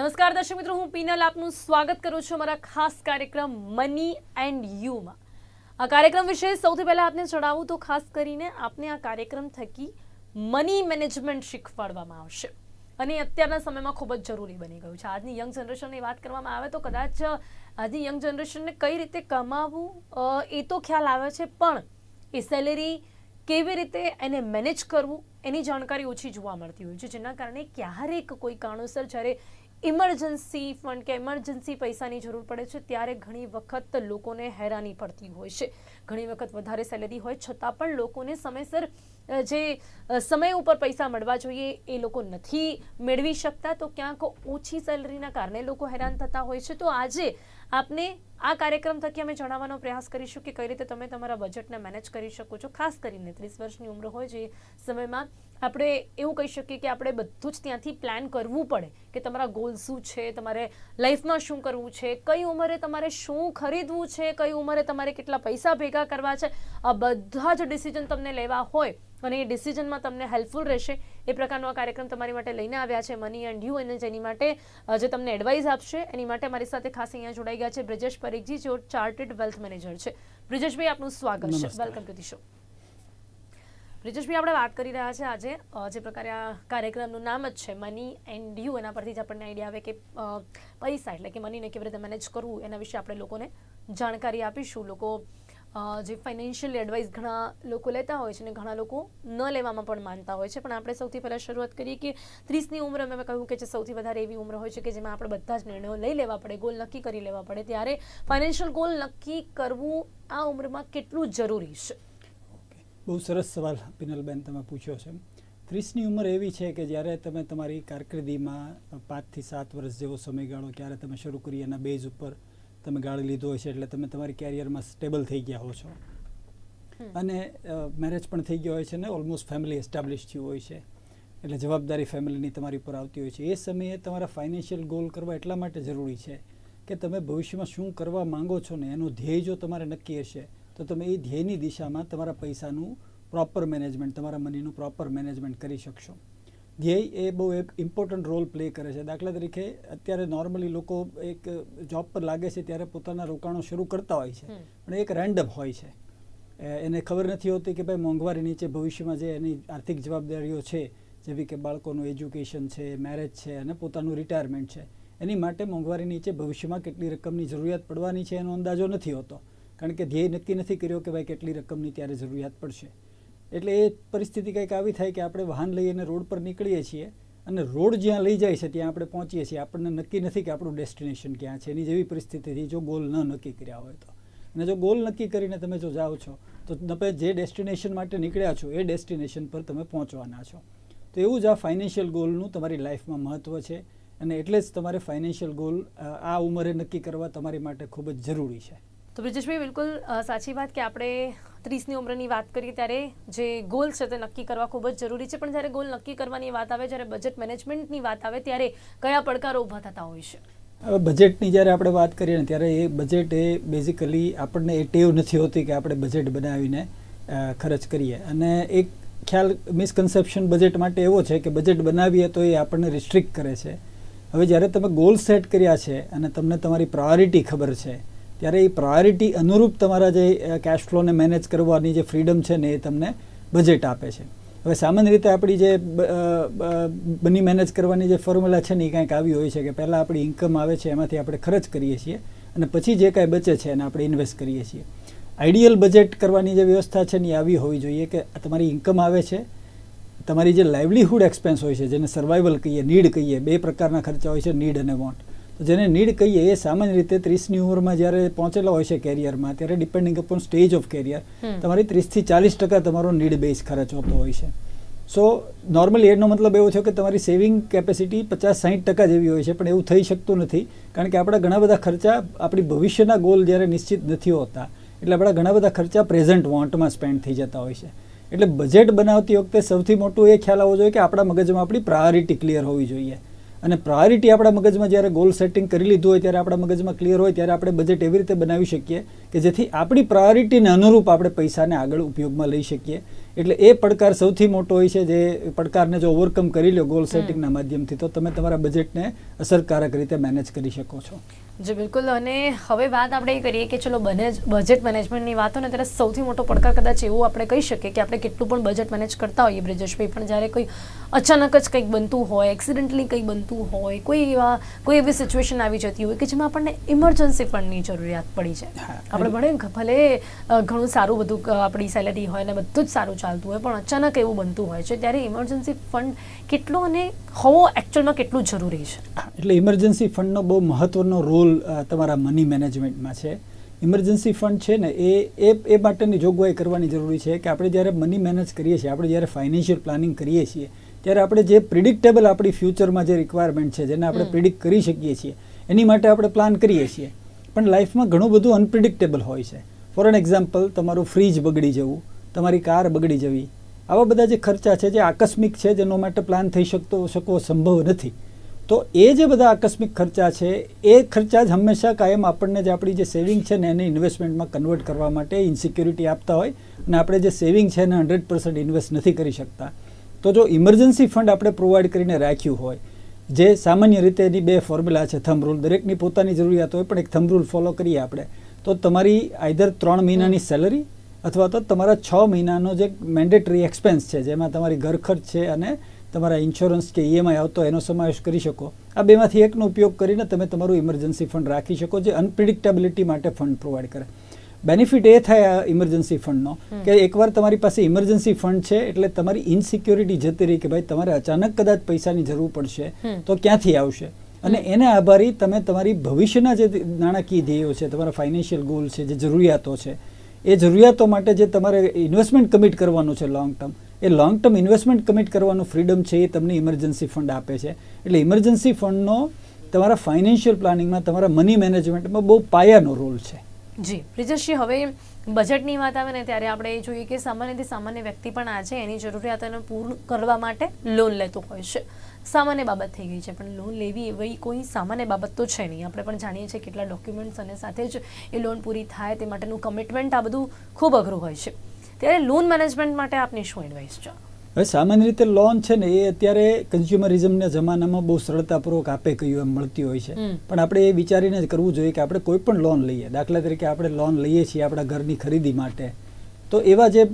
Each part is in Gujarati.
નમસ્કાર દર્શક મિત્રો, હું પીનલ આપનું સ્વાગત કરું છું અમારા ખાસ કાર્યક્રમ મની એન્ડ યુમાં. આ કાર્યક્રમ વિશે સૌથી પહેલા આપને જણાવું તો ખાસ કરીને આપને આ કાર્યક્રમ થકી મની મેનેજમેન્ટ શીખવાડવામાં આવશે અને અત્યારના સમયમાં ખૂબ જ જરૂરી બની ગયું છે. આજની યંગ જનરેશનની વાત કરવામાં આવે તો કદાચ આજની યંગ જનરેશનને કઈ રીતે કમાવવું એ તો ખ્યાલ આવે છે, પણ એ સેલેરી કેવી રીતે એને મેનેજ કરવું એની જાણકારી ઓછી જોવા મળતી હોય છે, જેના કારણે ક્યારેક કોઈ કારણોસર જ્યારે ઇમરજન્સી ફંડ કે ઇમરજન્સી પૈસાની જરૂર પડે છે ત્યારે ઘણી વખત લોકોને હેરાની પડતી હોય છે. ઘણી વખત વધારે સેલેરી હોય છતાં પણ લોકોને સમયસર જે સમય ઉપર પૈસા મળવા જોઈએ એ લોકો નથી મેળવી શકતા, તો ક્યાંક ઓછી સેલરીના કારણે લોકો હેરાન થતા હોય છે. તો આજે આપને આ કાર્યક્રમ થકી અમે જણાવવાનો પ્રયાસ કરીશું કે કઈ રીતે તમે તમારા બજેટને મેનેજ કરી શકો છો. ખાસ કરીને 30 વર્ષની ઉંમર હોય જે સમયમાં આપણે એવું કહી શકીએ કે આપણે બધું જ ત્યાંથી પ્લાન કરવું પડે કે તમારા ગોલ શું છે, તમારે લાઈફમાં શું કરવું છે, કઈ ઉંમરે તમારે શું ખરીદવું છે, કઈ ઉંમરે તમારે કેટલા પૈસા ભેગા કરવા છે, આ બધા જ ડિસિઝન તમને લેવા હોય અને એ ડિસિઝનમાં તમને હેલ્પફુલ રહેશે એ પ્રકારનો આ કાર્યક્રમ તમારી માટે લઈને આવ્યા છે મની એન્ડ યુ. અને જેની માટે જે તમને એડવાઇસ આપશે એની માટે મારી સાથે ખાસ અહીંયા જોડાઈ ગયા છે બ્રિજેશ પરીખજી, જેઓ ચાર્ટર્ડ વેલ્થ મેનેજર છે. બ્રિજેશભાઈ, આપનું સ્વાગત છે. Welcome to the show. Brijeshbhai, આપણે વાત કરી રહ્યા છે આજે જે પ્રકારે આ કાર્યક્રમનું નામ જ છે મની એન્ડ યુ, એના પરથી જ આપણને આઈડિયા આવે કે પૈસા એટલે કે મનીને કેવી રીતે મેનેજ કરવું એના વિશે આપણે લોકોને જાણકારી આપીશું. લોકો જે ફાઇનાન્શિયલ એડવાઇસ ઘણા લોકો લેતા હોય છે અને ઘણા લોકો ન લેવામાં પણ માનતા હોય છે, પણ આપણે સૌથી પહેલાં શરૂઆત કરીએ કે 30ની ઉંમર મેં કહ્યું કે જે સૌથી વધારે એવી ઉંમર હોય છે કે જેમાં આપણે બધા જ નિર્ણયો લઈ લેવા પડે, ગોલ નક્કી કરી લેવા પડે, ત્યારે ફાઇનાન્શિયલ ગોલ નક્કી કરવું આ ઉંમરમાં કેટલું જરૂરી છે? બહુ સરસ સવાલ પિનલબેન તમે પૂછ્યો છે. 30ની ઉંમર એવી છે કે જ્યારે તમે તમારી કારકિર્દીમાં 5 થી 7 વર્ષ જેવો સમયગાળો ક્યારે તમે શરૂ કરી એના બેઝ ઉપર તમે ગાળી લીધો હોય છે, એટલે તમે તમારી કેરિયરમાં સ્ટેબલ થઈ ગયા હો છો અને મેરેજ પણ થઈ ગયો હોય છે ને ઓલમોસ્ટ ફેમિલી એસ્ટાબ્લિશ થયું હોય છે, એટલે જવાબદારી ફેમિલીની તમારી પર આવતી હોય છે. એ સમયે તમારા ફાઇનાન્શિયલ ગોલ કરવા એટલા માટે જરૂરી છે કે તમે ભવિષ્યમાં શું કરવા માંગો છો ને એનું ધ્યેય જો તમારે નક્કી હશે તો તમે એ ધ્યેયની દિશામાં તમારા પૈસાનું પ્રોપર મેનેજમેન્ટ, તમારા મનીનું પ્રોપર મેનેજમેન્ટ કરી શકશો. ધ્યેય એ બહુ એક ઇમ્પોર્ટન્ટ રોલ પ્લે કરે છે. દાખલા તરીકે અત્યારે નોર્મલી લોકો એક જોબ પર લાગે છે ત્યારે પોતાના રોકાણો શરૂ કરતા હોય છે, પણ એક રેન્ડમ હોય છે. એને ખબર નથી હોતી કે ભાઈ મોંઘવારી નીચે ભવિષ્યમાં જે એની આર્થિક જવાબદારીઓ છે, જેવી કે બાળકોનું એજ્યુકેશન છે, મેરેજ છે અને પોતાનું રિટાયરમેન્ટ છે, એની માટે મોંઘવારી નીચે ભવિષ્યમાં કેટલી રકમની જરૂરિયાત પડવાની છે એનો અંદાજો નથી હોતો, કારણ કે ધ્યેય નક્કી નથી કર્યો કે ભાઈ કેટલી રકમની ત્યારે જરૂરિયાત પડશે. એટલે એ પરિસ્થિતિ કંઈક આવી થાય કે આપણે વાહન લઈને રોડ પર નીકળીએ છીએ અને રોડ જ્યાં લઈ જાય છે ત્યાં આપણે પહોંચીએ છીએ, આપણને નક્કી નથી કે આપણું ડેસ્ટિનેશન ક્યાં છે. એની જેવી પરિસ્થિતિથી જો ગોલ ન નક્કી કર્યા હોય તો, અને જો ગોલ નક્કી કરીને તમે જો જાઓ છો તો તમે જે ડેસ્ટિનેશન માટે નીકળ્યા છો એ ડેસ્ટિનેશન પર તમે પહોંચવાના છો. તો એવું જ આ ફાઇનાન્શિયલ ગોલનું તમારી લાઈફમાં મહત્ત્વ છે અને એટલે જ તમારે ફાઇનાન્શિયલ ગોલ આ ઉંમરે નક્કી કરવા તમારી માટે ખૂબ જ જરૂરી છે. તો બ્રિજેશભાઈ, બિલકુલ સાચી વાત કે આપણે 30ની ઉંમરની વાત કરીએ ત્યારે જે ગોલ છે તે નક્કી કરવા ખૂબ જ જરૂરી છે, પણ જ્યારે ગોલ નક્કી કરવાની વાત આવે, જ્યારે બજેટ મેનેજમેન્ટની વાત આવે ત્યારે કયા પડકારો ઊભા થતા હોય છે? હવે બજેટની જ્યારે આપણે વાત કરીએ ને ત્યારે એ બજેટ એ બેઝિકલી આપણને એ ટેવ નથી હોતી કે આપણે બજેટ બનાવીને ખર્ચ કરીએ, અને એક ખ્યાલ મિસકન્સેપ્શન બજેટ માટે એવો છે કે બજેટ બનાવીએ તો એ આપણને રિસ્ટ્રિક્ટ કરે છે. હવે જ્યારે તમે ગોલ સેટ કર્યા છે અને તમને તમારી પ્રાયોરિટી ખબર છે ત્યારે એ પ્રાયોરિટી અનુરૂપ તમારા જે કેશ ફ્લોને મેનેજ કરવાની જે ફ્રીડમ છે ને એ તમને બજેટ આપે છે. હવે સામાન્ય રીતે આપણી જે મની મેનેજ કરવાની જે ફોર્મ્યુલા છે ને એ કંઈક આવી હોય છે કે પહેલાં આપણી ઇન્કમ આવે છે એમાંથી આપણે ખર્ચ કરીએ છીએ અને પછી જે કાંઈ બચે છે એને આપણે ઇન્વેસ્ટ કરીએ છીએ. આઈડિયલ બજેટ કરવાની જે વ્યવસ્થા છે ને એ આવી હોવી જોઈએ કે તમારી ઇન્કમ આવે છે, તમારી જે લાઇવલીહુડ એક્સપેન્સ હોય છે જેને સર્વાઇવલ કહીએ, નીડ કહીએ, બે પ્રકારના ખર્ચા હોય છે, નીડ અને વોન્ટ. તો જેને નીડ કહીએ એ સામાન્ય રીતે 30ની ઉંમરમાં જ્યારે પહોંચેલા હોય છે કેરિયરમાં ત્યારે depending upon stage of career તમારી 30 થી 40% તમારો નીડ બેઝ ખર્ચ હોતો હોય છે. સો નોર્મલી એનો મતલબ એવો છે કે તમારી સેવિંગ કેપેસિટી 50-60% જેવી હોય છે, પણ એવું થઈ શકતું નથી, કારણ કે આપણા ઘણા બધા ખર્ચા આપણી ભવિષ્યના ગોલ જ્યારે નિશ્ચિત નથી હોતા એટલે આપણા ઘણા બધા ખર્ચા પ્રેઝન્ટ વોન્ટમાં સ્પેન્ડ થઈ જતા હોય છે. એટલે બજેટ બનાવતી વખતે સૌથી મોટું એ ખ્યાલ આવવો જોઈએ કે આપણા મગજમાં આપણી પ્રાયોરિટી ક્લિયર હોવી જોઈએ, અને પ્રાયોરિટી આપણા મગજમાં જ્યારે ગોલ સેટિંગ કરી લીધું હોય ત્યારે આપણા મગજમાં ક્લિયર હોય ત્યારે આપણે બજેટ એવી રીતે બનાવી શકીએ કે જેથી આપણી પ્રાયોરિટીને અનુરૂપ આપણે પૈસાને આગળ ઉપયોગમાં લઈ શકીએ. એટલે એ પડકાર સૌથી મોટો હોય છે, જે પડકારને જો ઓવરકમ કરી લો ગોલ સેટિંગના માધ્યમથી, તો તમે તમારા બજેટને અસરકારક રીતે મેનેજ કરી શકો છો. જી બિલકુલ. અને હવે વાત આપણે એ કરીએ કે ચલો બજેટ મેનેજમેન્ટની વાત હોય ને ત્યારે સૌથી મોટો પડકાર કદાચ એવું આપણે કહી શકીએ કે આપણે કેટલું પણ બજેટ મેનેજ કરતા હોઈએ બ્રિજેશભાઈ, પણ જ્યારે કોઈ અચાનક જ કંઈક બનતું હોય, એક્સિડન્ટલી કંઈક બનતું હોય, કોઈ એવી સિચ્યુએશન આવી જતી હોય કે જેમાં આપણને ઇમરજન્સી ફંડની જરૂરિયાત પડી જાય. આપણે ભલે ઘણું સારું બધું આપણી સેલેરી હોય ને બધું જ સારું ચાલતું હોય, પણ અચાનક એવું બનતું હોય છે, ત્યારે ઇમરજન્સી ફંડ કેટલો અને હોવો એકચ્યુઅલમાં કેટલું જરૂરી છે? એટલે ઇમરજન્સી ફંડનો બહુ મહત્વનો રોલ તમારા મની મેનેજમેન્ટમાં છે. ઇમરજન્સી ફંડ છે ને એ માટેની જોગવાઈ કરવાની જરૂરી છે કે આપણે જ્યારે મની મેનેજ કરીએ છીએ, આપણે જ્યારે ફાઇનાન્શિયલ પ્લાનિંગ કરીએ છીએ, ત્યારે આપણે જે પ્રિડિક્ટેબલ આપણી ફ્યુચરમાં જે રિક્વાયરમેન્ટ છે, જેને આપણે પ્રિડિક્ટ કરી શકીએ છીએ, એની માટે આપણે પ્લાન કરીએ છીએ. પણ લાઈફમાં ઘણું બધું અનપ્રિડિક્ટેબલ હોય છે. ફોર એન એક્ઝામ્પલ, તમારું ફ્રીજ બગડી જવું, તમારી કાર બગડી જવી, આવા બધા જે ખર્ચા છે જે આકસ્મિક છે, જેનો માટે પ્લાન થઈ શકવો સંભવ નથી. તો એ જે બધા આકસ્મિક ખર્ચા છે, એ ખર્ચા જ હંમેશા કાયમ આપણને જે આપણી જે સેવિંગ છે ને એને ઇન્વેસ્ટમેન્ટમાં કન્વર્ટ કરવા માટે ઇન્સિક્યોરિટી આપતા હોય, અને આપણે જે સેવિંગ છે એને 100% ઇન્વેસ્ટ નથી કરી શકતા. તો જો ઇમરજન્સી ફંડ આપણે પ્રોવાઈડ કરીને રાખ્યું હોય, જે સામાન્ય રીતે એની 2 ફોર્મ્યુલા છે, થંબ રૂલ, દરેકની પોતાની જરૂરિયાત હોય, પણ એક થંબ રૂલ ફોલો કરીએ આપણે, તો તમારી આઈધર 3 મહિનાની સેલરી અથવા તો તમારા 6 મહિનાનો જે મેન્ડેટરી એક્સપેન્સ છે, જેમાં તમારી ઘર ખર્ચ છે અને તમારા ઇન્સ્યોરન્સ કે EMI આવતો એનો સમાવેશ કરી શકો. આ બેમાંથી એકનો ઉપયોગ કરીને તમે તમારું ઇમરજન્સી ફંડ રાખી શકો, જે અનપ્રિડિક્ટેબિલિટી માટે ફંડ પ્રોવાઈડ કરે. બેનિફિટ એ થાય આ ઇમરજન્સી ફંડનો કે એકવાર તમારી પાસે ઇમરજન્સી ફંડ છે એટલે તમારી ઇનસિક્યોરિટી જતી રહી કે ભાઈ તમારે અચાનક કદાચ પૈસાની જરૂર પડશે તો ક્યાંથી આવશે, અને એને આભારી તમે તમારી ભવિષ્યના જે નાણાકીય ધ્યેયો છે, તમારા ફાઇનાન્શિયલ ગોલ છે, જે જરૂરિયાતો છે, એ જરૂરિયાતો માટે જે તમારે ઇન્વેસ્ટમેન્ટ કમિટ કરવાનું છે લોંગ ટર્મ, એ લોંગ ટર્મ ઇન્વેસ્ટમેન્ટ કમિટ કરવાનું ફ્રીડમ છે એ તમને ઇમરજન્સી ફંડ આપે છે. એટલે ઇમરજન્સી ફંડનો તમારા ફાઇનાન્શિયલ પ્લાનિંગમાં, તમારા મની મેનેજમેન્ટમાં બહુ પાયાનો રોલ છે. જી બ્રિજેશજી, હવે બજેટની વાત આવે ને ત્યારે આપણે એ જોઈએ કે સામાન્યથી સામાન્ય વ્યક્તિ પણ આજે એની જરૂરિયાતોને પૂર્ણ કરવા માટે લોન લેતો હોય છે. સામાન્ય બાબત થઈ ગઈ છે, પણ લોન લેવી એવી કોઈ સામાન્ય બાબત તો છે નહીં. આપણે પણ જાણીએ છીએ કેટલા ડોક્યુમેન્ટ્સ અને સાથે જ એ લોન પૂરી થાય તે માટેનું કમિટમેન્ટ, આ બધું ખૂબ અઘરું હોય છે. ત્યારે લોન મેનેજમેન્ટ માટે આપની શું એડવાઇસ છે? હવે સામાન્ય રીતે લોન છે ને એ અત્યારે કન્ઝ્યુમરિઝમના જમાનામાં બહુ સરળતાપૂર્વક આપે કહ્યું એમ મળતી હોય છે, પણ આપણે એ વિચારીને જ કરવું જોઈએ કે આપણે કોઈ પણ લોન લઈએ, દાખલા તરીકે આપણે લોન લઈએ છીએ આપણા ઘરની ખરીદી માટે, તો એવા જે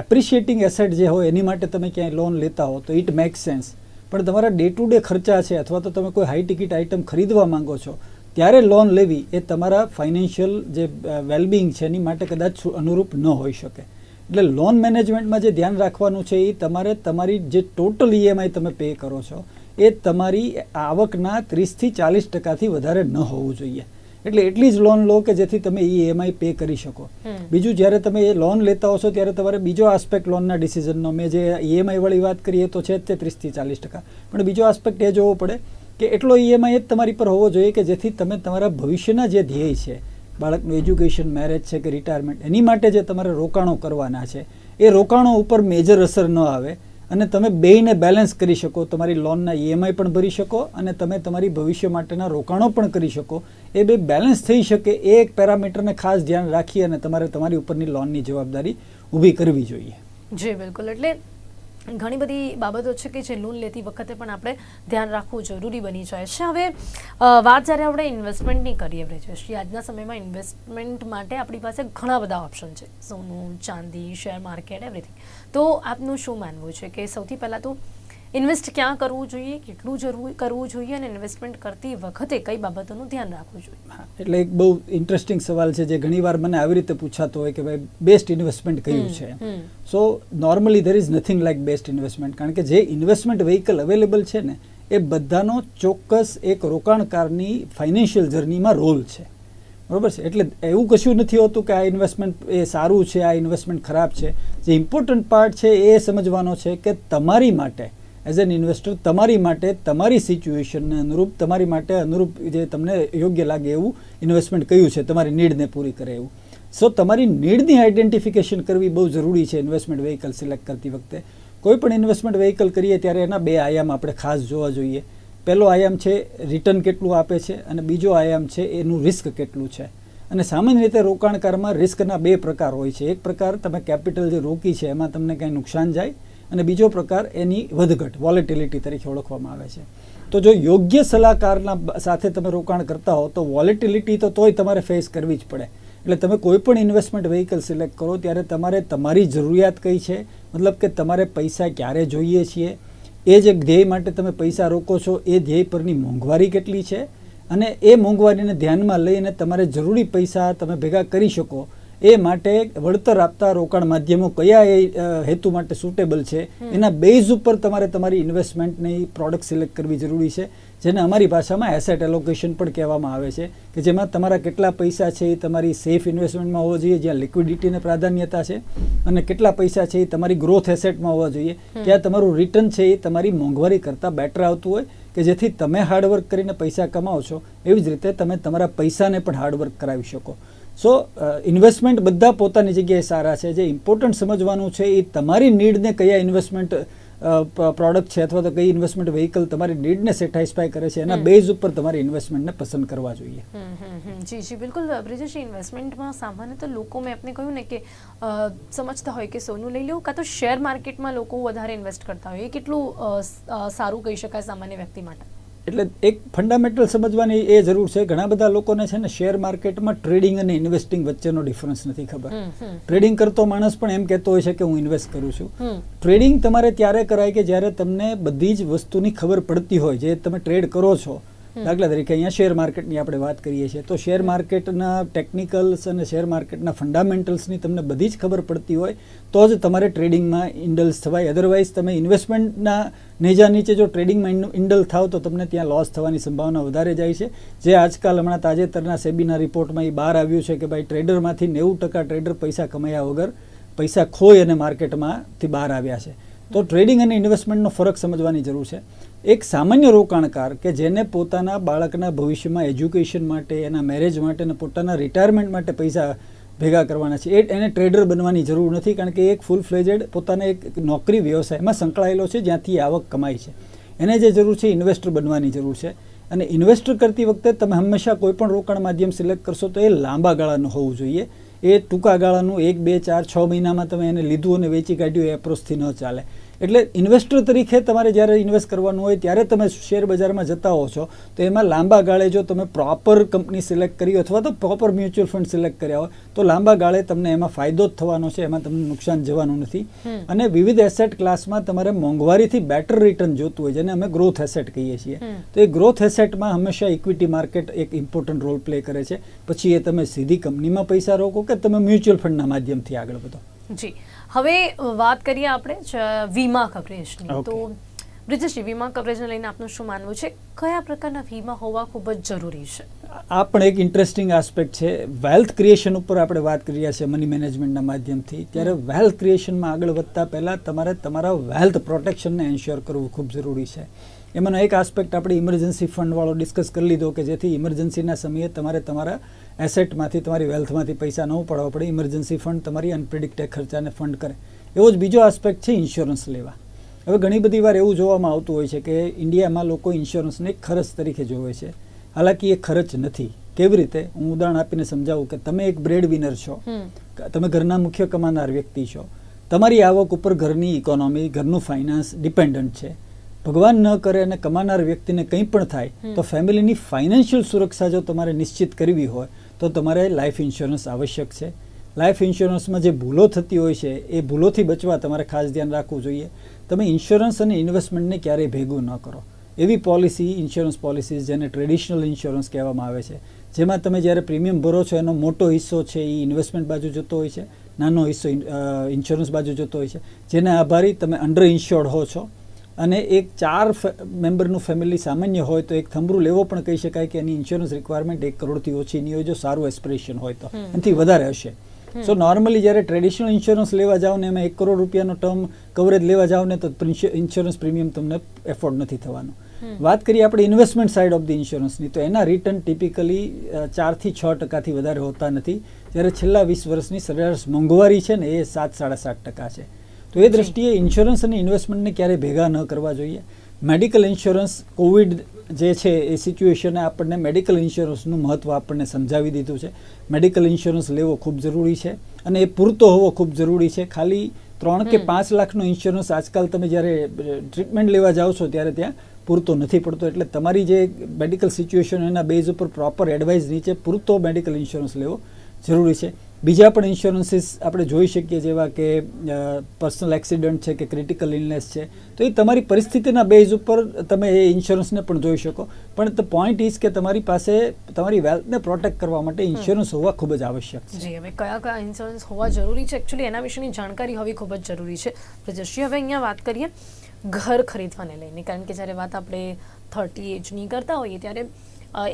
એપ્રિશિએટિંગ એસેટ જે હોય એની માટે તમે ક્યાંય લોન લેતા હો તો ઇટ મેક્સ સેન્સ. પણ તમારા ડે ટુ ડે ખર્ચા છે અથવા તો તમે કોઈ હાઈ ટિકિટ આઇટમ ખરીદવા માંગો છો, ત્યારે લોન લેવી એ તમારા ફાઇનાન્શિયલ જે વેલબિંગ છે એની માટે કદાચ અનુરૂપ ન હોઈ શકે. એટલે લોન મેનેજમેન્ટમાં જે ધ્યાન રાખવાનું છે એ તમારે તમારી જે ટોટલ EMI તમે પે કરો છો એ તમારી આવકના 30 થી 40% વધારે ન હોવું જોઈએ. એટલે એટલી જ લોન લો કે જેથી તમે EMI પે કરી શકો. બીજું, જ્યારે તમે એ લોન લેતા હો છો ત્યારે તમારે બીજો આસ્પેક્ટ લોનના ડિસિઝનનો, મેં જે EMI વાળી વાત કરી એ તો છે જ તે 30 થી 40%, પણ બીજો આસ્પેક્ટ એ જોવો પડે કે એટલો EMI જ તમારી પર હોવો જોઈએ કે જેથી તમે તમારા ભવિષ્યના જે ધ્યેય છે, બાળકનું એજ્યુકેશન, મેરેજ છે કે રિટાયરમેન્ટ, એની માટે જે તમારે રોકાણો કરવાના છે એ રોકાણો ઉપર મેજર અસર ન આવે અને તમે બેયને બેલેન્સ કરી શકો, તમારી લોનના EMI પણ ભરી શકો અને તમે તમારી ભવિષ્ય માટેના રોકાણો પણ કરી શકો. એ બે બેલેન્સ થઈ શકે એ એક પેરામીટરને ખાસ ધ્યાન રાખી અને તમારે તમારી ઉપરની લોનની જવાબદારી ઊભી કરવી જોઈએ. જી બિલકુલ. એટલે ઘણી બધી બાબતો છે કે જે લોન લેતી વખતે પણ આપણે ધ્યાન રાખવું જરૂરી બની જાય છે. હવે વાત જ્યારે આપણે ઇન્વેસ્ટમેન્ટની કરીએ બ્રિજેશજી, આજના સમયમાં ઇન્વેસ્ટમેન્ટ માટે આપણી પાસે ઘણા બધા ઓપ્શન છે, સોનું, ચાંદી, શેર માર્કેટ, એવરીથિંગ. તો આપનું શું માનવું છે કે સૌથી પહેલાં તો ઇન્વેસ્ટ ક્યાં કરવું જોઈએ, કેટલું કરવું જોઈએ અને ઇન્વેસ્ટમેન્ટ કરતી વખતે કઈ બાબતોનું ધ્યાન રાખવું જોઈએ? એટલે એક બહુ ઇન્ટરેસ્ટિંગ સવાલ છે જે ઘણીવાર મને આવી રીતે પૂછાતો હોય કે ભાઈ બેસ્ટ ઇન્વેસ્ટમેન્ટ કયું છે. So normally there is nothing like best investment, કારણ કે જે ઇન્વેસ્ટમેન્ટ વ્હીકલ અવેલેબલ છે ને એ બધાનો ચોક્કસ એક રોકાણકારની ફાઇનાન્શિયલ જર્નીમાં રોલ છે, બરાબર છે. એટલે એવું કશું નથી હોતું કે આ ઇન્વેસ્ટમેન્ટ એ સારું છે, આ ઇન્વેસ્ટમેન્ટ ખરાબ છે. જે ઇમ્પોર્ટન્ટ પાર્ટ છે એ સમજવાનો છે કે તમારી માટે એઝ એન ઇન્વેસ્ટર, તમારી માટે તમારી સિચ્યુએશનને અનુરૂપ, તમારી માટે અનુરૂપ જે તમને યોગ્ય લાગે એવું ઇન્વેસ્ટમેન્ટ કયું છે, તમારી નીડને પૂરી કરે એવું. સો તમારી નીડની આઈડેન્ટિફિકેશન કરવી બહુ જરૂરી છે ઇન્વેસ્ટમેન્ટ વ્હીકલ સિલેક્ટ કરતી વખતે. કોઈ પણ ઇન્વેસ્ટમેન્ટ વ્હીકલ કરીએ ત્યારે એના 2 આયામ આપણે ખાસ જોવા જોઈએ. પહેલો આયામ છે રિટર્ન કેટલું આપે છે અને બીજો આયામ છે એનું રિસ્ક કેટલું છે. અને સામાન્ય રીતે રોકાણકારમાં રિસ્કના બે પ્રકાર હોય છે. એક પ્રકાર તમે કેપિટલ જે રોકી છે એમાં તમને કંઈ નુકસાન જાય, અને બીજો પ્રકાર એની વધઘટ વોલેટિલિટી તરીકે ઓળખવામાં આવે છે. તો જો યોગ્ય સલાહકારના સાથે તમે રોકાણ કરતા હો તો વોલેટિલિટી તો તોય તમારે ફેસ કરવી જ પડે. એટલે તમે કોઈ પણ ઇન્વેસ્ટમેન્ટ વ્હીકલ સિલેક્ટ કરો ત્યારે તમારે તમારી જરૂરિયાત કઈ છે, મતલબ કે તમારે પૈસા ક્યારે જોઈએ છીએ, એ જે ધ્યેય માટે તમે પૈસા રોકો છો એ ધ્યેય પરની મોંઘવારી કેટલી છે, અને એ મોંઘવારીને ધ્યાનમાં લઈને તમારે જરૂરી પૈસા તમે ભેગા કરી શકો એ માટે વળતર આપતા રોકાણ માધ્યમો કયા એ હેતુ માટે સુટેબલ છે, એના બેઝ ઉપર તમારે તમારી ઇન્વેસ્ટમેન્ટની પ્રોડક્ટ સિલેક્ટ કરવી જરૂરી છે, જેને અમારી ભાષામાં એસેટ એલોકેશન પણ કહેવામાં આવે છે, કે જેમાં તમારા કેટલા પૈસા છે એ તમારી સેફ ઇન્વેસ્ટમેન્ટમાં હોવા જોઈએ જ્યાં લિક્વિડિટીને પ્રાધાન્યતા છે, અને કેટલા પૈસા છે એ તમારી ગ્રોથ એસેટમાં હોવા જોઈએ ત્યાં તમારું રિટર્ન છે એ તમારી મોંઘવારી કરતાં બેટર આવતું હોય, કે જેથી તમે હાર્ડવર્ક કરીને પૈસા કમાઓ છો એવી જ રીતે તમે તમારા પૈસાને પણ હાર્ડવર્ક કરાવી શકો. સો ઇન્વેસ્ટમેન્ટ બધા પોતાની જગ્યાએ સારા છે. જે ઇમ્પોર્ટન્ટ સમજવાનું છે એ તમારી નીડને કયા ઇન્વેસ્ટમેન્ટ પ્રોડક્ટ છે અથવા તો કઈ ઇન્વેસ્ટમેન્ટ વ્હીકલ તમારી નીડને સેટિસ્ફાય કરે છે એના બેઝ ઉપર તમારી ઇન્વેસ્ટમેન્ટને પસંદ કરવા જોઈએ. જી જી બિલકુલ બ્રિજેશ, ઇન્વેસ્ટમેન્ટમાં સામાન્ય તો લોકો મેં આપને કહ્યું ને કે સમજતા હોય કે સોનું લઈ લેવું, કાં તો શેર માર્કેટમાં લોકો વધારે ઇન્વેસ્ટ કરતા હોય, એ કેટલું સારું કહી શકાય સામાન્ય વ્યક્તિ માટે? એટલે એક ફંડામેન્ટલ સમજવાની એ જરૂર છે. ઘણા બધા લોકોને છે ને શેર માર્કેટમાં ટ્રેડિંગ અને ઇન્વેસ્ટિંગ વચ્ચેનો ડિફરન્સ નથી ખબર. ટ્રેડિંગ કરતો માણસ પણ એમ કહેતો હોય છે કે હું ઇન્વેસ્ટ કરું છું. ટ્રેડિંગ તમારે ત્યારે કરાય કે જ્યારે તમને બધી જ વસ્તુની ખબર પડતી હોય જે તમે ટ્રેડ કરો છો. દાખલા તરીકે અહીંયા શેર માર્કેટની આપણે વાત કરીએ છીએ તો શેર માર્કેટના ટેકનિકલ્સ અને શેર માર્કેટના ફંડામેન્ટલ્સની તમને બધી જ ખબર પડતી હોય તો જ તમારે ટ્રેડિંગમાં ઇન્ડલ્સ થવાય. અધરવાઇઝ તમે ઇન્વેસ્ટમેન્ટના નેજા નીચે જો ટ્રેડિંગમાં ઇન્ડલ થાવ તો તમને ત્યાં લોસ થવાની સંભાવના વધારે જાય છે. જે આજકાલ હમણાં તાજેતરના સેબીના રિપોર્ટમાં એ બહાર આવ્યું છે કે ભાઈ ટ્રેડરમાંથી 90% ટ્રેડર પૈસા કમાયા વગર પૈસા ખોઈ અને માર્કેટમાંથી બહાર આવ્યા છે. તો ટ્રેડિંગ અને ઇન્વેસ્ટમેન્ટનો ફરક સમજવાની જરૂર છે. એક સામાન્ય રોકાણકાર કે જેને પોતાના બાળકના ભવિષ્યમાં એજ્યુકેશન માટે, એના મેરેજ માટે અને પોતાના રિટાયરમેન્ટ માટે પૈસા ભેગા કરવાના છે, એને ટ્રેડર બનવાની જરૂર નથી, કારણ કે એક ફૂલ ફ્લેજેડ પોતાના એક નોકરી વ્યવસાયમાં સંકળાયેલો છે જ્યાંથી આવક કમાય છે. એને જે જરૂર છે ઇન્વેસ્ટર બનવાની જરૂર છે. અને ઇન્વેસ્ટર કરતી વખતે તમે હંમેશા કોઈ પણ રોકાણ માધ્યમ સિલેક્ટ કરશો તો એ લાંબા ગાળાનું હોવું જોઈએ. એ ટૂંકા ગાળાનું 1, 2, 4, 6 મહિનામાં તમે એને લીધું અને વેચી કાઢ્યું એ એપ્રોચથી ન ચાલે. એટલે ઇન્વેસ્ટર તરીકે તમારે જ્યારે ઇન્વેસ્ટ કરવાનું હોય ત્યારે તમે શેર બજારમાં જતા હો છો તો એમાં લાંબા ગાળે જો તમે પ્રોપર કંપની સિલેક્ટ કરી અથવા તો પ્રોપર મ્યુચ્યુઅલ ફંડ સિલેક્ટ કર્યા હોય તો લાંબા ગાળે તમને એમાં ફાયદો જ થવાનો છે, એમાં તમને નુકસાન જવાનું નથી. અને વિવિધ એસેટ ક્લાસમાં તમારે મોંઘવારીથી બેટર રિટર્ન જોતું હોય જેને અમે ગ્રોથ એસેટ કહીએ છીએ. તો એ ગ્રોથ એસેટમાં હંમેશા ઇક્વિટી માર્કેટ એક ઇમ્પોર્ટન્ટ રોલ પ્લે કરે છે. પછી એ તમે સીધી કંપનીમાં પૈસા રોકો કે તમે મ્યુચ્યુઅલ ફંડના માધ્યમથી આગળ વધો. જી, હવે વાત કરીએ આપણે વીમા કવરેજની. તો બ્રિજેશજી, વીમા કવરેજને લઈને આપનું શું માનવું છે? કયા પ્રકારના વીમા હોવા ખૂબ જ જરૂરી છે? આ પણ એક ઇન્ટરેસ્ટિંગ આસ્પેક્ટ છે. વેલ્થ ક્રિએશન ઉપર આપણે વાત કરી રહ્યા છીએ મની મેનેજમેન્ટના માધ્યમથી. ત્યારે વેલ્થ ક્રિએશનમાં આગળ વધતા પહેલાં તમારે તમારા વેલ્થ પ્રોટેક્શનને એન્શ્યોર કરવું ખૂબ જરૂરી છે. એમાંનો એક આસ્પેક્ટ આપણે ઇમરજન્સી ફંડવાળો ડિસ્કસ કરી લીધો કે જેથી ઇમરજન્સીના સમયે તમારે તમારા એસેટમાંથી, તમારી વેલ્થમાંથી પૈસા ન ઉપાડવા પડે. ઇમરજન્સી ફંડ તમારી અનપ્રિડિક્ટેડ ખર્ચાને ફંડ કરે. એવો જ બીજો આસ્પેક્ટ છે ઇન્સ્યોરન્સ લેવા. હવે ઘણી બધી વાર એવું જોવામાં આવતું હોય છે કે ઇન્ડિયામાં લોકો ઇન્સ્યોરન્સને એક ખર્ચ તરીકે જોવે છે. હાલાકી એ ખર્ચ નથી. કેવી રીતે? હું ઉદાહરણ આપીને સમજાવું કે તમે એક બ્રેડ વિનર છો, તમે ઘરના મુખ્ય કમાનાર વ્યક્તિ છો, તમારી આવક ઉપર ઘરની ઇકોનોમી, ઘરનું ફાઇનાન્સ ડિપેન્ડન્ટ છે. ભગવાન ન કરે અને કમાનાર વ્યક્તિને કંઈ પણ થાય તો ફેમિલીની ફાઇનાન્શિયલ સુરક્ષા જો તમારે નિશ્ચિત કરવી હોય તો તમારે લાઈફ ઇન્સ્યોરન્સ આવશ્યક છે. લાઈફ ઇન્સ્યોરન્સમાં જે ભૂલો થતી હોય છે એ ભૂલોથી બચવા તમારે ખાસ ધ્યાન રાખવું જોઈએ. તમે ઇન્સ્યોરન્સ અને ઇન્વેસ્ટમેન્ટને ક્યારેય ભેગું ન કરો. એવી પોલિસી, ઇન્સ્યોરન્સ પોલિસીઝ જેને ટ્રેડિશનલ ઇન્સ્યોરન્સ કહેવામાં આવે છે, જેમાં તમે જ્યારે પ્રીમિયમ ભરો છો એનો મોટો હિસ્સો છે એ ઇન્વેસ્ટમેન્ટ બાજુ જતો હોય છે, નાનો હિસ્સો ઇન્સ્યોરન્સ બાજુ જતો હોય છે, જેને આભારી તમે અંડર ઇન્શ્યોર્ડ હો છો. અને એક 4 મેમ્બરનું ફેમિલી સામાન્ય હોય તો એક થંભરું લેવો પણ કહી શકાય કે એની ઇન્સ્યોરન્સ રિક્વાયરમેન્ટ 1 કરોડથી ઓછી નહીં હોય જો સારું એસ્પિરેશન હોય તો, એનાથી વધારે હશે. સો નોર્મલી જ્યારે ટ્રેડિશનલ ઇન્સ્યોરન્સ લેવા જાઓ ને એમાં 1 કરોડ રૂપિયાનો ટર્મ કવરેજ લેવા જાઓ ને તો ઇન્સ્યોરન્સ પ્રીમિયમ તમને એફોર્ડ નથી થવાનું. વાત કરીએ આપણે ઇન્વેસ્ટમેન્ટ સાઇડ ઓફ ધી ઇન્સ્યોરન્સની તો એના રિટર્ન ટિપિકલી 4 થી 6% વધારે હોતા નથી. જ્યારે છેલ્લા 20 વર્ષની સરેરાશ મોંઘવારી છે ને એ 7-7.5% છે. તો એ દ્રષ્ટિએ ઇન્સ્યોરન્સ અને ઇન્વેસ્ટમેન્ટને ક્યારેય ભેગા ન કરવા જોઈએ. મેડિકલ ઇન્સ્યોરન્સ કોવિડ જે છે એ સિચ્યુએશને આપણને મેડિકલ ઇન્સ્યોરન્સનું મહત્ત્વ આપણને સમજાવી દીધું છે. મેડિકલ ઇન્સ્યોરન્સ લેવો ખૂબ જરૂરી છે અને એ પૂરતો હોવો ખૂબ જરૂરી છે. ખાલી 3 કે 5 લાખનો ઇન્સ્યોરન્સ આજકાલ તમે જ્યારે ટ્રીટમેન્ટ લેવા જાઓ છો ત્યારે ત્યાં પૂરતો નથી પડતો. એટલે તમારી જે મેડિકલ સિચ્યુએશન એના બેઝ ઉપર પ્રોપર એડવાઇસ નીચે પૂરતો મેડિકલ ઇન્સ્યોરન્સ લેવો જરૂરી છે. બીજા પણ ઇન્સ્યોરન્સીસ આપણે જોઈ શકીએ જેવા કે પર્સનલ એક્સિડન્ટ છે કે ક્રિટિકલ ઇલનેસ છે, તો એ તમારી પરિસ્થિતિના બેઝ ઉપર તમે એ ઇન્સ્યોરન્સને પણ જોઈ શકો. પણ ધ પોઈન્ટ ઇઝ કે તમારી પાસે તમારી વેલ્થને પ્રોટેક્ટ કરવા માટે ઇન્સ્યોરન્સ હોવા ખૂબ જ આવશ્યક છે. જી, હવે કયા કયા ઇન્સ્યોરન્સ હોવા જરૂરી છે એકચ્યુઅલી એના વિશેની જાણકારી હોવી ખૂબ જ જરૂરી છે. બ્રિજેશજી, હવે અહીંયા વાત કરીએ ઘર ખરીદવાને લઈને, કારણ કે જ્યારે વાત આપણે 30 એજની કરતા હોઈએ ત્યારે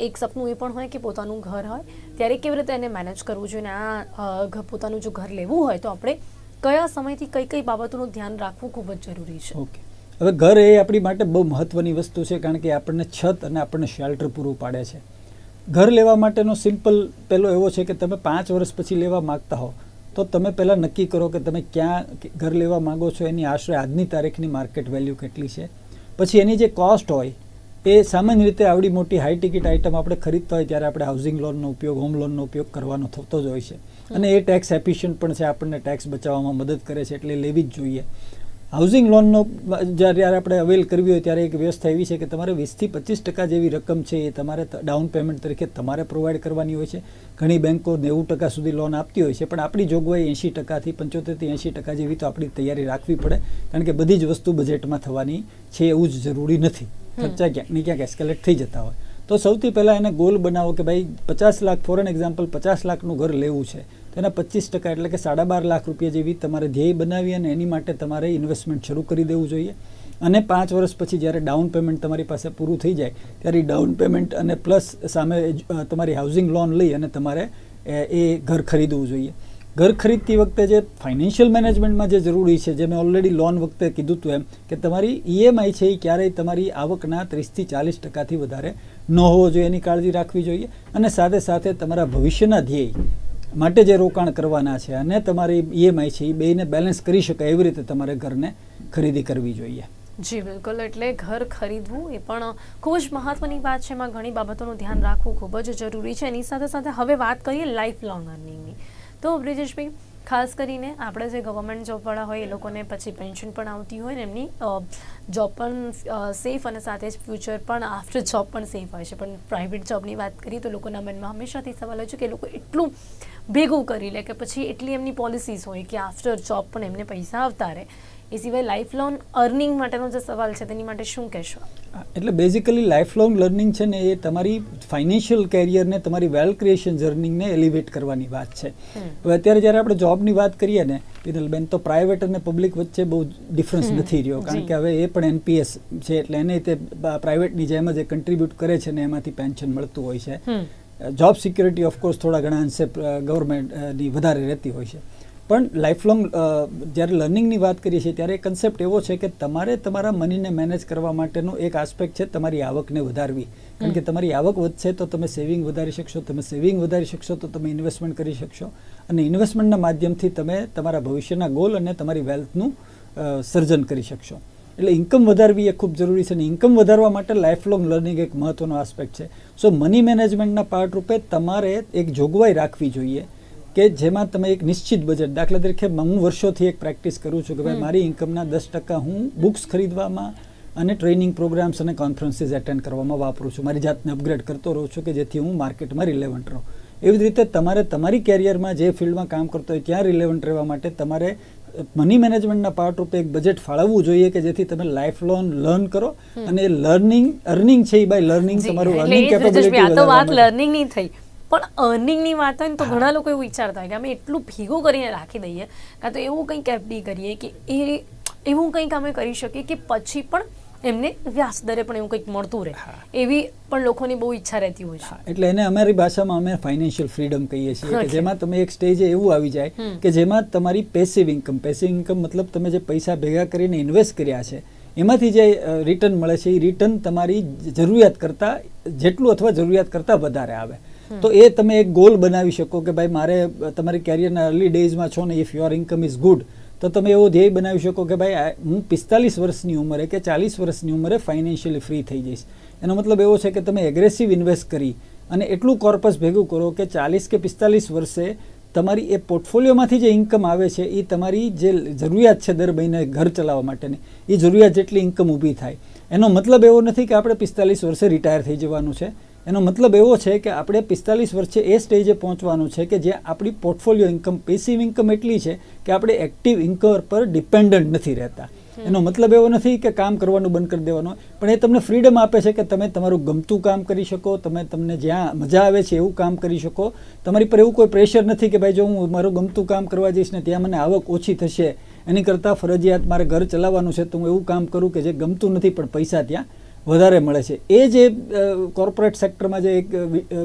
એક સપનું એ પણ હોય કે પોતાનું ઘર હોય, ત્યારે કેવી રીતે એને મેનેજ કરવું જોઈએ અને આ પોતાનું જો ઘર લેવું હોય તો આપણે કયા સમયથી કઈ કઈ બાબતોનું ધ્યાન રાખવું ખૂબ જ જરૂરી છે. ઓકે, હવે ઘર એ આપણી માટે બહુ મહત્વની વસ્તુ છે, કારણ કે આપણને છત અને આપણને શેલ્ટર પૂરું પાડે છે. ઘર લેવા માટેનો સિમ્પલ પહેલો એવો છે કે તમે 5 વર્ષ પછી લેવા માગતા હો તો તમે પહેલાં નક્કી કરો કે તમે ક્યાં ઘર લેવા માગો છો, એની આશરે આજની તારીખની માર્કેટ વેલ્યુ કેટલી છે. પછી એની જે કોસ્ટ હોય એ સામાન્ય રીતે આવડી મોટી હાઈ ટિકિટ આઇટમ આપણે ખરીદતા હોય ત્યારે આપણે હાઉસિંગ લોનનો ઉપયોગ, હોમ લોનનો ઉપયોગ કરવાનો થતો જ હોય છે. અને એ ટેક્સ એફિશિયન્ટ પણ છે, આપણને ટેક્સ બચાવવામાં મદદ કરે છે, એટલે લેવી જ જોઈએ. હાઉસિંગ લોનનો જ્યારે આપણે અવેલ કરવી હોય ત્યારે એક વ્યવસ્થા એવી છે કે તમારે 20 થી 25% જેવી રકમ છે એ તમારે ડાઉન પેમેન્ટ તરીકે તમારે પ્રોવાઈડ કરવાની હોય છે. ઘણી બેન્કો 90% સુધી લોન આપતી હોય છે, પણ આપણી જોગવાઈ 80% થી 75 થી 80% જેવી તો આપણી તૈયારી રાખવી પડે, કારણ કે બધી જ વસ્તુ બજેટમાં થવાની છે એવું જ જરૂરી નથી. ખર્ચા ક્યાંક ને ક્યાંક એસ્કેલેટ થઈ જતા હોય. તો સૌથી પહેલાં એને ગોલ બનાવો કે ભાઈ 50 લાખ, ફોર એન એક્ઝામ્પલ 50 લાખનું ઘર લેવું છે તો એના 25% એટલે કે 12.5 લાખ રૂપિયા જેવી તમારે ધ્યેય બનાવી અને એની માટે તમારે ઇન્વેસ્ટમેન્ટ શરૂ કરી દેવું જોઈએ. અને 5 વર્ષ પછી જ્યારે ડાઉન પેમેન્ટ તમારી પાસે પૂરું થઈ જાય ત્યારે ડાઉન પેમેન્ટ અને પ્લસ સામે તમારી હાઉસિંગ લોન લઈ અને તમારે એ ઘર ખરીદવું જોઈએ. ઘર ખરીદતી વખતે જે ફાઇનાન્શિયલ મેનેજમેન્ટમાં જે જરૂરી છે, જે મેં ઓલરેડી લોન વખતે કીધું હતું એમ, કે તમારી ઈએમઆઈ છે એ ક્યારેય તમારી આવકના 30 થી 40% વધારે ન હોવો જોઈએ, એની કાળજી રાખવી જોઈએ. અને સાથે સાથે તમારા ભવિષ્યના ધ્યેય માટે જે રોકાણ કરવાના છે અને તમારી ઈએમઆઈ છે એ બેને બેલેન્સ કરી શકાય એવી રીતે તમારે ઘરને ખરીદી કરવી જોઈએ. જી બિલકુલ, એટલે ઘર ખરીદવું એ પણ ખૂબ જ મહત્વની વાત છે. એમાં ઘણી બાબતોનું ધ્યાન રાખવું ખૂબ જ જરૂરી છે. એની સાથે સાથે હવે વાત કરીએ લાઈફ લોંગ અર્નિંગની. તો બ્રિજેશભાઈ, ખાસ કરીને આપણે જે ગવર્મેન્ટ જોબવાળા હોય એ લોકોને પછી પેન્શન પણ આવતી હોય ને એમની જોબ પણ સેફ અને સાથે જ ફ્યુચર પણ આફ્ટર જોબ પણ સેફ હોય છે. પણ પ્રાઇવેટ જોબની વાત કરીએ તો લોકોના મનમાં હંમેશાથી સવાલ હોય છે કે લોકો એટલું ભેગું કરી લે કે પછી એટલી એમની પોલિસીસ હોય કે આફ્ટર જોબ પણ એમને પૈસા આવતા રહે. એ સિવાય લાઈફ લોંગ અર્નિંગ માટેનો જે સવાલ છે તેની માટે શું કહેશો? એટલે બેઝિકલી લાઈફ લોંગ લર્નિંગ છે ને એ તમારી ફાઇનાન્શિયલ કેરિયરને, તમારી વેલ્થ ક્રિએશન જર્નીને એલિવેટ કરવાની વાત છે. હવે અત્યારે જ્યારે આપણે જોબની વાત કરીએ ને પિનલબેન, તો પ્રાઇવેટ અને પબ્લિક વચ્ચે બહુ ડિફરન્સ નથી રહ્યો, કારણ કે હવે એ પણ એનપીએસ છે એટલે એને તે પ્રાઇવેટની જેમ જ એ કન્ટ્રીબ્યુટ કરે છે ને એમાંથી પેન્શન મળતું હોય છે. જોબ સિક્યોરિટી ઓફકોર્સ થોડા ઘણા અંશે ગવર્મેન્ટની વધારે રહેતી હોય છે. પણ લાઈફ લોંગ જ્યારે લર્નિંગની વાત કરીએ છીએ ત્યારે કન્સેપ્ટ એવો છે કે તમારે તમારા મનીને મેનેજ કરવા માટેનો એક આસ્પેક્ટ છે તમારી આવકને વધારવી. કારણ કે તમારી આવક વધશે તો તમે સેવિંગ વધારી શકશો, તમે સેવિંગ વધારી શકશો તો તમે ઇન્વેસ્ટમેન્ટ કરી શકશો, અને ઇન્વેસ્ટમેન્ટના માધ્યમથી તમે તમારા ભવિષ્યના ગોલ અને તમારી વેલ્થનું સર્જન કરી શકશો. એટલે ઇન્કમ વધારવી એ ખૂબ જરૂરી છે, અને ઇન્કમ વધારવા માટે લાઈફ લોંગ લર્નિંગ એક મહત્વનો આસ્પેક્ટ છે. સો મની મેનેજમેન્ટના પાર્ટ રૂપે તમારે એક જોગવાઈ રાખવી જોઈએ કે જેમાં તમે એક નિશ્ચિત બજેટ, દાખલા તરીકે હું વર્ષોથી એક પ્રેક્ટિસ કરું છું કે ભાઈ મારી ઇન્કમના 10% હું બુક્સ ખરીદવામાં અને ટ્રેનિંગ પ્રોગ્રામ્સ અને કોન્ફરન્સીસ એટેન્ડ કરવામાં વાપરું છું. મારી જાતને અપગ્રેડ કરતો રહું છું કે જેથી હું માર્કેટમાં રિલેવન્ટ રહું. એવી જ રીતે તમારે તમારી કેરિયરમાં જે ફિલ્ડમાં કામ કરતો હોય ત્યાં રિલેવન્ટ રહેવા માટે તમારે મની મેનેજમેન્ટના પાર્ટ રૂપે એક બજેટ ફાળવવું જોઈએ કે જેથી તમે લાઈફ લોંગ લર્ન કરો અને અર્નિંગ છે એ બાય લર્નિંગ તમારું અર્નિંગ કેપેબિલિટી વાત લર્નિંગની થઈ. પણ અર્નિંગની વાત હોય ને તો ઘણા લોકો એવું વિચારતા હોય કે અમે એટલું ભેગું કરીને રાખી દઈએ, કાં તો એવું કંઈક એફડી કરીએ કે એવું કંઈક અમે કરી શકીએ કે પછી પણ એમને વ્યાજ દરે પણ એવું કંઈક મળતું રહે, એવી પણ લોકોની બહુ ઈચ્છા રહેતી હોય છે. એટલે એને અમારી ભાષામાં અમે ફાઇનાન્શિયલ ફ્રીડમ કહીએ છીએ કે જેમાં તમે એક સ્ટેજે એવું આવી જાય કે જેમાં તમારી પેસિવ ઇન્કમ મતલબ તમે જે પૈસા ભેગા કરીને ઇન્વેસ્ટ કર્યા છે એમાંથી જે રિટર્ન મળે છે એ રિટર્ન તમારી જરૂરિયાત કરતાં જેટલું અથવા જરૂરિયાત કરતાં વધારે આવે. તો એ તમે એક ગોલ બનાવી શકો કે ભાઈ મારે તમારી કેરિયરના અર્લી ડેઝમાં છો ને, if your income is good, તો તમે એવો ધ્યેય બનાવી શકો કે ભાઈ હું 45 વર્ષની ઉંમરે કે 40 વર્ષની ઉંમરે ફાઇનાન્શિયલી ફ્રી થઈ જઈશ. એનો મતલબ એવો છે કે તમે એગ્રેસિવ ઇન્વેસ્ટ કરી અને એટલું કોર્પસ ભેગું કરો કે 40 કે 45 વર્ષે તમારી એ પોર્ટફોલિયોમાંથી જે ઇન્કમ આવે છે એ તમારી જે જરૂરિયાત છે દર મહિને ઘર ચલાવવા માટેની એ જરૂરિયાત જેટલી ઇન્કમ ઊભી થાય. એનો મતલબ એવો નથી કે આપણે 45 વર્ષે રિટાયર થઈ જવાનું છે. એનો મતલબ એવો છે કે આપણે 45 વર્ષે એ સ્ટેજે પહોંચવાનું છે કે જ્યાં આપણી પોર્ટફોલિયો ઇન્કમ, પેસિવ ઇન્કમ એટલી છે કે આપણે એક્ટિવ ઇન્કમ પર ડિપેન્ડન્ટ નથી રહેતા. એનો મતલબ એવો નથી કે કામ કરવાનું બંધ કરી દેવાનું, પણ એ તમને ફ્રીડમ આપે છે કે તમે તમારું ગમતું કામ કરી શકો, તમને જ્યાં મજા આવે છે એવું કામ કરી શકો. તમારી પર એવું કોઈ પ્રેશર નથી કે ભાઈ જો હું મારું ગમતું કામ કરવા જઈશ ને ત્યાં મને આવક ઓછી થશે, એની કરતાં ફરજિયાત મારે ઘર ચલાવવાનું છે તો હું એવું કામ કરું કે જે ગમતું નથી પણ પૈસા ત્યાં વધારે મળે છે. એ જે કોર્પોરેટ સેક્ટરમાં જે એક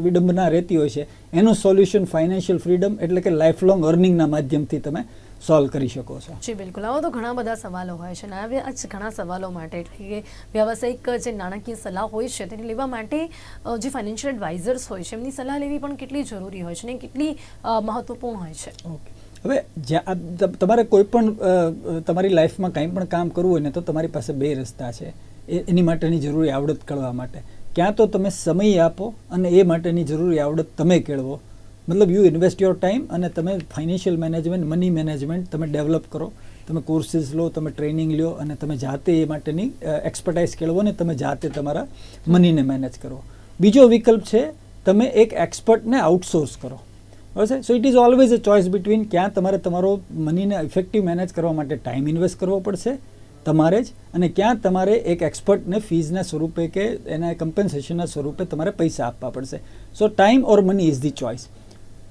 વિડંબના રહેતી હોય છે એનું સોલ્યુશન ફાઇનાન્શિયલ ફ્રીડમ એટલે કે લાઈફ લોંગ અર્નિંગના માધ્યમથી તમે સોલ્વ કરી શકો છો. જી બિલકુલ. આવા તો ઘણા બધા સવાલો હોય છે અને આ ઘણા સવાલો માટે એટલે કે વ્યવસાયિક જે નાણાકીય સલાહ હોય છે તેને લેવા માટે જે ફાઇનાન્શિયલ એડવાઇઝર્સ હોય છે એમની સલાહ લેવી પણ કેટલી જરૂરી હોય છે અને કેટલી મહત્વપૂર્ણ હોય છે. ઓકે, હવે તમારે કોઈ પણ તમારી લાઈફમાં કંઈ પણ કામ કરવું હોય ને તો તમારી પાસે બે રસ્તા છે એની માટેની જરૂરી આવડત કળવા માટે. ક્યાં તો તમે સમય આપો અને એ માટેની જરૂરી આવડત તમે કેળવો, મતલબ યુ ઇન્વેસ્ટ યોર ટાઈમ અને તમે ફાઇનાન્શિયલ મેનેજમેન્ટ, મની મેનેજમેન્ટ તમે ડેવલપ કરો, તમે કોર્સીસ લો, તમે ટ્રેનિંગ લો અને તમે જાતે એ માટેની એક્સપર્ટાઇઝ કેળવો ને તમે જાતે તમારા મનીને મેનેજ કરો. બીજો વિકલ્પ છે તમે એક એક્સપર્ટને આઉટસોર્સ કરો. બરાબર છે? So it is always a choice between ક્યાં તમારે તમારો મનીને ઇફેક્ટિવ મેનેજ કરવા માટે ટાઈમ ઇન્વેસ્ટ કરવો પડશે તમારે જ, અને ક્યાં તમારે એક એક્સપર્ટને ફીઝના સ્વરૂપે કે એના કમ્પન્સેશનના સ્વરૂપે તમારે પૈસા આપવા પડશે. So time or money is the choice.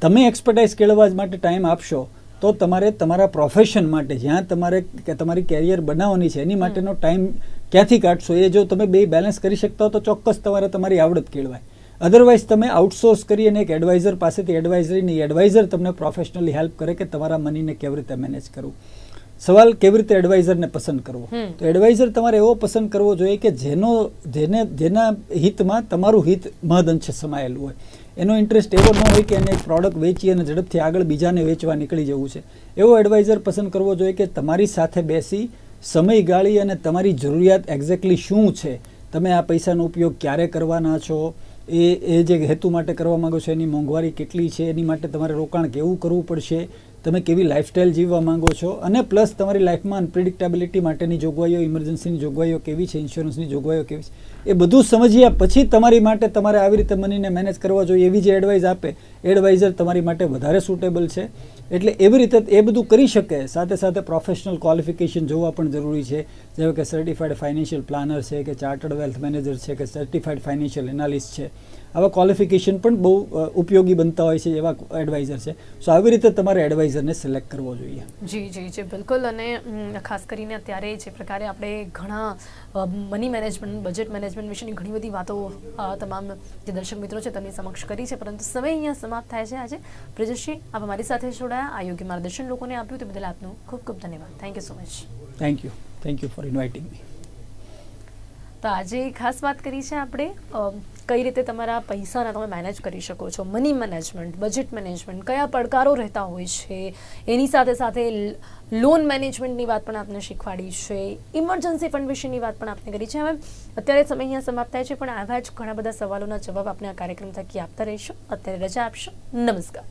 તમે એક્સપર્ટાઇઝ કેળવવા માટે ટાઈમ આપશો તો તમારે તમારા પ્રોફેશન માટે જ્યાં તમારે તમારી કેરિયર બનાવવાની છે એની માટેનો ટાઈમ ક્યાંથી કાઢશો એ જો તમે બે બેલેન્સ કરી શકતા હો તો ચોક્કસ તમારે તમારી આવડત કેળવાય. અધરવાઇઝ તમે આઉટસોર્સ કરી અને એક એડવાઇઝર પાસેથી એડવાઇઝરીની એડવાઇઝર તમને પ્રોફેશનલી હેલ્પ કરે કે તમારા મનીને કેવી રીતે મેનેજ કરવું. સવાલ કેવી રીતે એડવાઇઝરને પસંદ કરવો? તો એડવાઇઝર તમારે એવો પસંદ કરવો જોઈએ કે જેના હિતમાં તમારું હિત મહદઅંશે સમાયેલું હોય. એનો ઇન્ટરેસ્ટ એવો ન હોય કે એને એક પ્રોડક્ટ વેચી અને ઝડપથી આગળ બીજાને વેચવા નીકળી જવું છે. એવો એડવાઇઝર પસંદ કરવો જોઈએ કે તમારી સાથે બેસી સમય ગાળી અને તમારી જરૂરિયાત એક્ઝેક્ટલી શું છે, તમે આ પૈસાનો ઉપયોગ ક્યારે કરવાના છો, એ જે હેતુ માટે કરવા માંગો છો એની મોંઘવારી કેટલી છે, એની માટે તમારે રોકાણ કેવું કરવું પડશે, તમે કેવી લાઈફસ્ટાઈલ જીવવા માંગો છો, અને પ્લસ તમારી લાઈફમાં અનપ્રિડિક્ટેબિલિટી માટેની જોગવાઈઓ, ઇમરજન્સીની જોગવાઈઓ કેવી છે, ઇન્સ્યોરન્સની જોગવાઈઓ કેવી છે, એ બધું સમજ્યા પછી તમારી માટે તમારે આવી રીતે મનીને મેનેજ કરવા જોઈએ એવી જે એડવાઇસ આપે એડવાઇઝર તમારી માટે વધારે સુટેબલ છે. એટલે એવી રીતે એ બધું કરી શકે. સાથે સાથે પ્રોફેશનલ ક્વોલિફિકેશન જોવા પણ જરૂરી છે, જેવા કે સર્ટિફાઈડ ફાઇનાન્શિયલ પ્લાનર છે કે ચાર્ટર્ડ વેલ્થ મેનેજર છે કે સર્ટિફાઈડ ફાઇનાન્શિયલ એનાલિસ્ટ છે. આવા ક્વોલિફિકેશન પણ બહુ ઉપયોગી બનતા હોય છે એવા એડવાઇઝર છે. સો આવી રીતે તમારે એડવાઇઝરને સિલેક્ટ કરવો જોઈએ. જી બિલકુલ. અને ખાસ કરીને અત્યારે જે પ્રકારે આપણે ઘણા મની મેનેજમેન્ટ, બજેટ મેનેજમેન્ટ વિશેની ઘણી બધી વાતો તમામ જે દર્શક મિત્રો છે તેમની સમક્ષ કરી છે, પરંતુ સમય અહીંયા સમાપ્ત થાય છે. આજે બ્રિજેશજી આપ અમારી સાથે જોડાયા, આ યોગ્ય માર્ગદર્શન લોકોને આપ્યું તે બદલ આપનો ખૂબ ખૂબ ધન્યવાદ. Thank you so much. Thank you for inviting મી. તો આજે ખાસ વાત કરી છે આપણે કઈ રીતે તમારા પૈસાના તમે મેનેજ કરી શકો છો, મની મેનેજમેન્ટ, બજેટ મેનેજમેન્ટ, કયા પડકારો રહેતા હોય છે, એની સાથે સાથે લોન મેનેજમેન્ટની વાત પણ આપને શીખવાડી છે, ઇમરજન્સી ફંડ વિશેની વાત પણ આપને કરી છે. હવે અત્યારે સમય અહીંયા સમાપ્ત થાય છે, પણ આવા જ ઘણા બધા સવાલોના જવાબ આપણે આ કાર્યક્રમ થકી આપતા રહીશું. અત્યારે રજા આપશો. નમસ્કાર.